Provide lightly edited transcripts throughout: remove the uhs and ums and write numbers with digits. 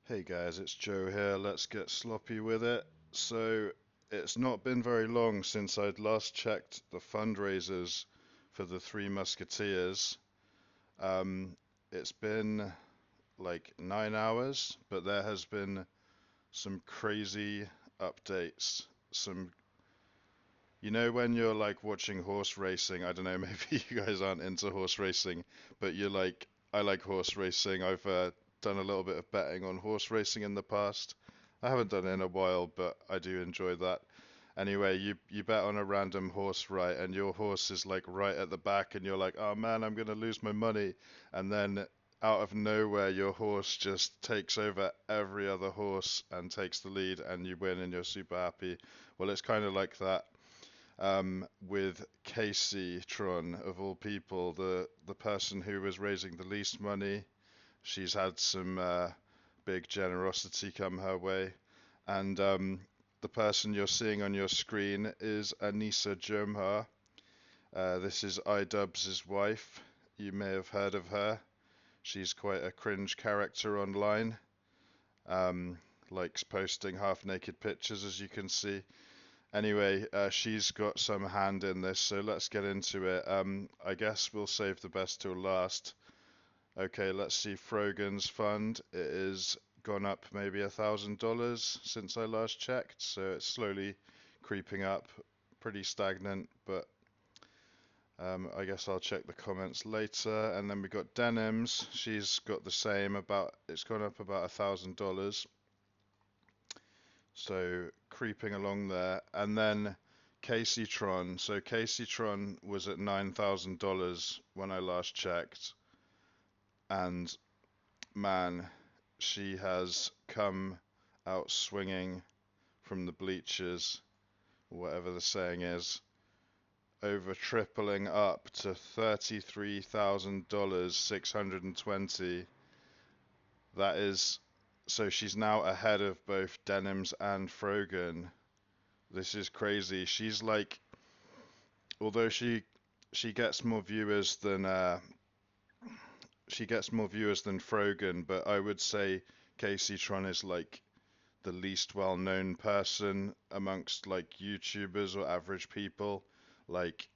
Hey guys, it's Joe here. Let's get sloppy with it. So, it's not been very long since I'd last checked the fundraisers for the Three Musketeers. Um, it's been like 9 hours, but there has been some crazy updates. When you're like watching horse racing, I don't know, maybe you guys aren't into horse racing, but I like horse racing. I've done a little bit of betting on horse racing in the past. I haven't done it in a while, but I do enjoy that. Anyway, you bet on a random horse, right, and your horse is like right at the back, and you're like, oh man, I'm gonna lose my money. And then out of nowhere, your horse just takes over every other horse and takes the lead, and you win, and you're super happy. Well, it's kind of like that with Kaceytron, of all people, the person who was raising the least money. She's had some big generosity come her way, and the person you're seeing on your screen is Anisa Jomha. This is iDubbbz's wife. You may have heard of her. She's quite a cringe character online. Likes posting half-naked pictures, as you can see. Anyway, she's got some hand in this, so let's get into it. I guess we'll save the best till last. Okay, let's see Frogan's fund. It is gone up maybe $1,000 since I last checked, so it's slowly creeping up. Pretty stagnant, but I guess I'll check the comments later. And then we got Denims. She's got the same, it's gone up about $1,000. So creeping along there. And then Kaceytron. So Kaceytron was at $9,000 when I last checked. And man, she has come out swinging from the bleachers, whatever the saying is, over tripling up to $33,000, 620. That is, so she's now ahead of both Denims and Frogan. This is crazy. She's like, although she gets more viewers than Frogan, but I would say Kaceytron is like the least well-known person amongst like YouTubers or average people. Like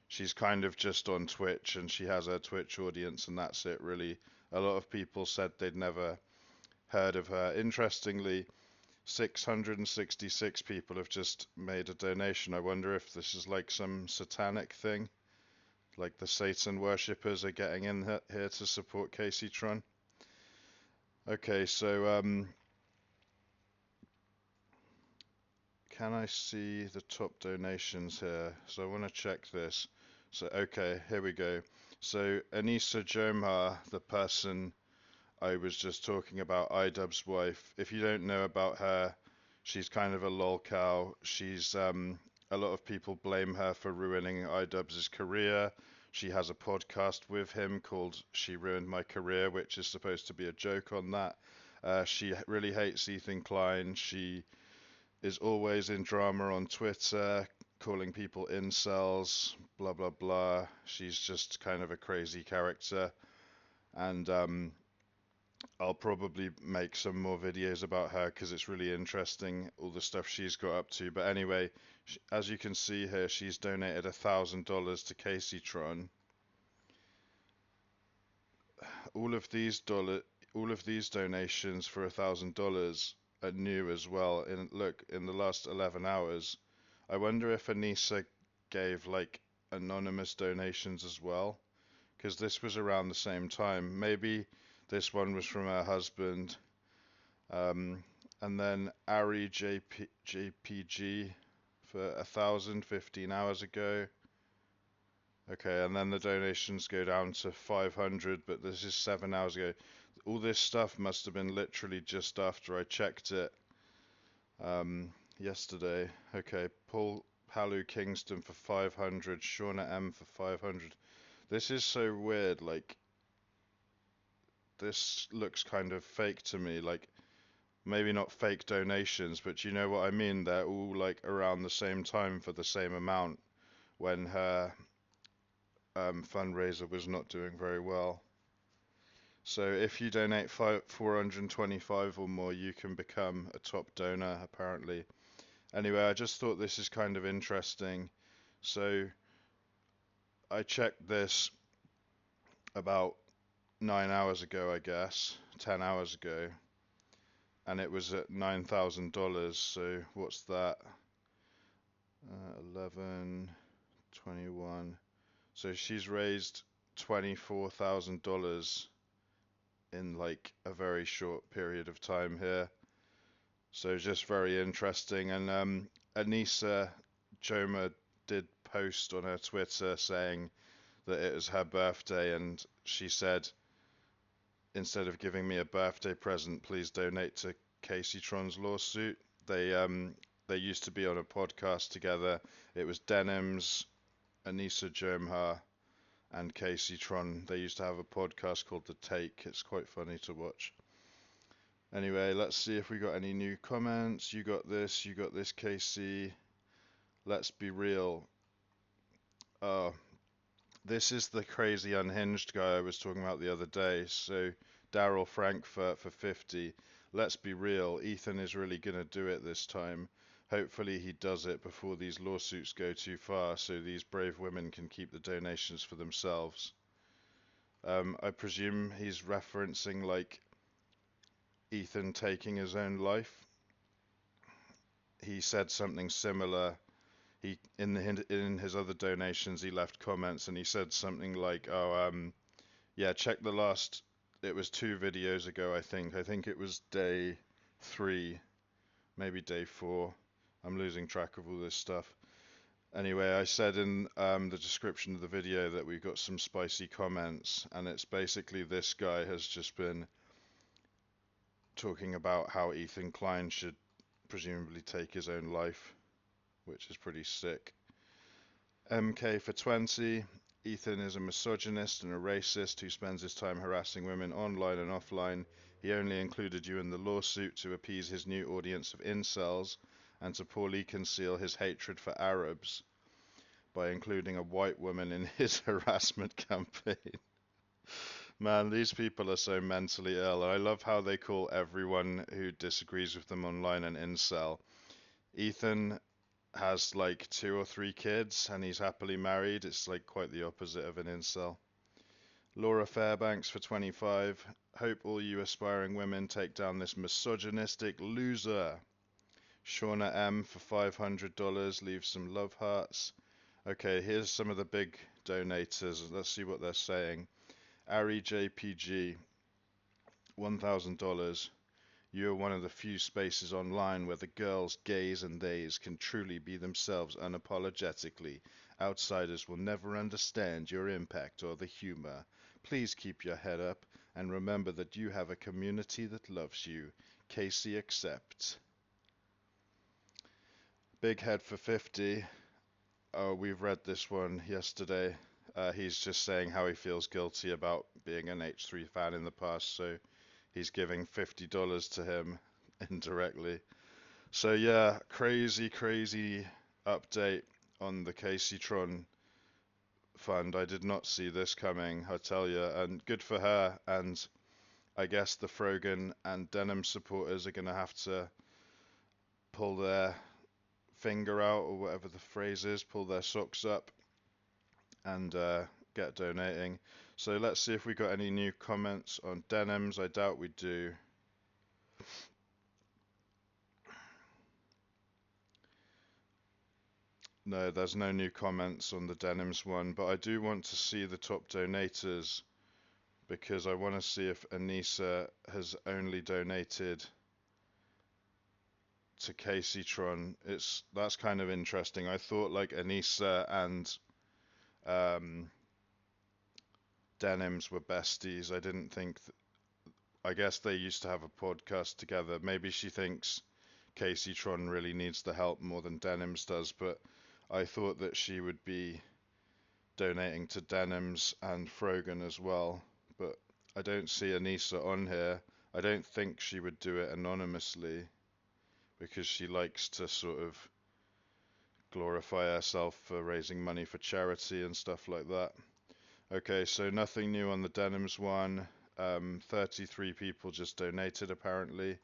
she's kind of just on Twitch and she has her Twitch audience and that's it really. A lot of people said they'd never heard of her. Interestingly, 666 people have just made a donation. I wonder if this is like some satanic thing, like the Satan worshippers are getting in here to support Kaceytron. Okay, so can I see the top donations here? So I want to check this. So okay, here we go. So Anisa Jomha, the person I was just talking about, iDubbbz's wife. If you don't know about her, she's kind of a lol cow. She's a lot of people blame her for ruining iDubbbz's career. She has a podcast with him called She Ruined My Career, which is supposed to be a joke on that. She really hates Ethan Klein. She is always in drama on Twitter, calling people incels, blah blah blah. She's just kind of a crazy character, and I'll probably make some more videos about her because it's really interesting, all the stuff she's got up to. But anyway, as you can see here, she's donated $1,000 to Kaceytron. All of these donations for $1,000 are new as well. Look, in the last 11 hours, I wonder if Anisa gave like anonymous donations as well, because this was around the same time. Maybe this one was from her husband. And then Ari JPG for 1,015 hours ago. Okay, and then the donations go down to 500, but this is 7 hours ago. All this stuff must have been literally just after I checked it yesterday. Okay, Paul Palu Kingston for 500, Shauna M for 500. This is so weird, like, this looks kind of fake to me, like, maybe not fake donations, but you know what I mean? They're all like around the same time for the same amount when her fundraiser was not doing very well. So if you donate 425 or more, you can become a top donor, apparently. Anyway, I just thought this is kind of interesting. So I checked this about 9 hours ago, I guess, 10 hours ago, and it was at $9,000. So what's that? 11, 21. So she's raised $24,000 in like a very short period of time here. So just very interesting. And Anisa Jomha did post on her Twitter saying that it was her birthday, and she said, instead of giving me a birthday present, please donate to Kaceytron's lawsuit. They used to be on a podcast together. It was Denims, Anisa Jomha, and Kaceytron. They used to have a podcast called The Take. It's quite funny to watch. Anyway, let's see if we got any new comments. You got this, Casey. Let's be real. Oh, this is the crazy unhinged guy I was talking about the other day. So, Daryl Frankfurt for 50. Let's be real. Ethan is really gonna do it this time. Hopefully he does it before these lawsuits go too far so these brave women can keep the donations for themselves. I presume he's referencing like Ethan taking his own life. He said something similar. He in his other donations he left comments and he said something like, "Oh, yeah, check the last. It was 2 videos ago, I think. I think it was day 3, maybe day 4. I'm losing track of all this stuff." Anyway, I said in the description of the video that we got some spicy comments, and it's basically this guy has just been talking about how Ethan Klein should presumably take his own life, which is pretty sick. MK for 20. Ethan is a misogynist and a racist who spends his time harassing women online and offline. He only included you in the lawsuit to appease his new audience of incels and to poorly conceal his hatred for Arabs by including a white woman in his harassment campaign. Man, these people are so mentally ill. I love how they call everyone who disagrees with them online an incel. Ethan has like 2 or 3 kids and he's happily married. It's like quite the opposite of an incel. Laura Fairbanks for 25. Hope all you aspiring women take down this misogynistic loser. Shauna M for $500 leaves some love hearts. Okay, here's some of the big donators. Let's see what they're saying. Ari JPG, $1,000. You are one of the few spaces online where the girls, gays, and theys can truly be themselves unapologetically. Outsiders will never understand your impact or the humor. Please keep your head up and remember that you have a community that loves you. Casey accepts. Big Head for 50. Oh, we've read this one yesterday. He's just saying how he feels guilty about being an H3 fan in the past, so he's giving $50 to him indirectly. So yeah, crazy, crazy update on the Kaceytron fund. I did not see this coming, I tell you, and good for her. And I guess the Frogan and Denim supporters are gonna have to pull their finger out, or whatever the phrase is, pull their socks up and get donating. So let's see if we got any new comments on Denims. I doubt we do. No, there's no new comments on the Denims one, but I do want to see the top donators because I want to see if Anisa has only donated to Kaceytron. That's kind of interesting. I thought like Anisa and Denims were besties. I didn't think. I guess they used to have a podcast together. Maybe she thinks Kaceytron really needs the help more than Denims does, but I thought that she would be donating to Denims and Frogan as well. But I don't see Anisa on here. I don't think she would do it anonymously because she likes to sort of glorify herself for raising money for charity and stuff like that. Okay, so nothing new on the Denims one. 33 people just donated apparently.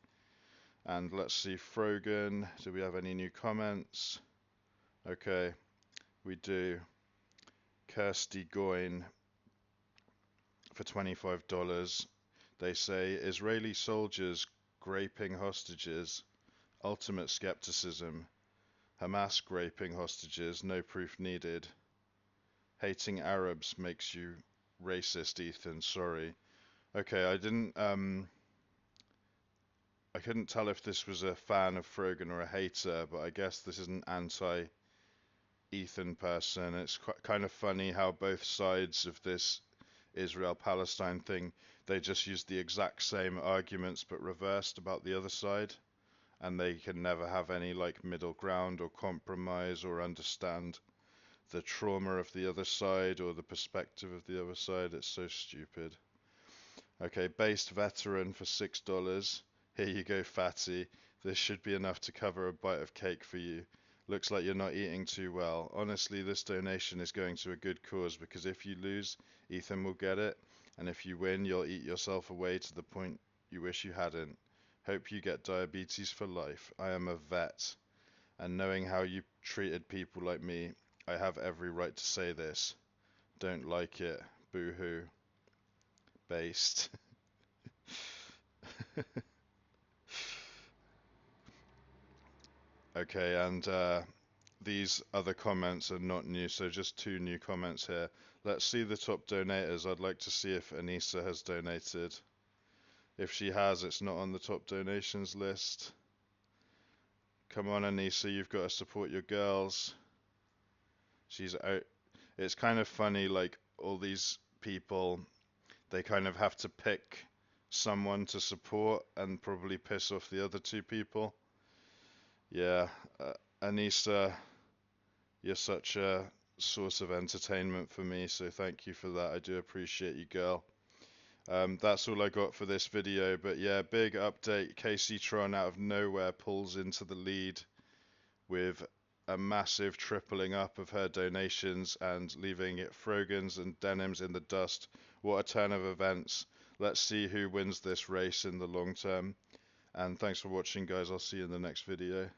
And let's see, Frogan, do we have any new comments? Okay, we do. Kirsty Goyne for $25. They say Israeli soldiers graping hostages, ultimate skepticism. Hamas graping hostages, no proof needed. Hating Arabs makes you racist, Ethan, sorry. Okay, I couldn't tell if this was a fan of Frogan or a hater, but I guess this is an anti-Ethan person. It's kind of funny how both sides of this Israel-Palestine thing, they just use the exact same arguments but reversed about the other side, and they can never have any like middle ground or compromise or understand the trauma of the other side or the perspective of the other side. It's so stupid. Okay, based veteran for $6. Here you go, fatty. This should be enough to cover a bite of cake for you. Looks like you're not eating too well. Honestly, this donation is going to a good cause because if you lose, Ethan will get it, and if you win, you'll eat yourself away to the point you wish you hadn't. Hope you get diabetes for life. I am a vet, and knowing how you treated people like me, I have every right to say this. Don't like it. Boo-hoo. Based. Okay, and these other comments are not new, so just two new comments here. Let's see the top donators. I'd like to see if Anisa has donated. If she has, it's not on the top donations list. Come on, Anisa, you've got to support your girls. She's out. It's kind of funny, like all these people, they kind of have to pick someone to support and probably piss off the other two people. Yeah, Anisa, you're such a source of entertainment for me, so thank you for that. I do appreciate you, girl. That's all I got for this video, but yeah, big update. Kaceytron out of nowhere pulls into the lead with a massive tripling up of her donations and leaving Frogans and Denims in the dust. What a turn of events. Let's see who wins this race in the long term. And thanks for watching, guys. I'll see you in the next video.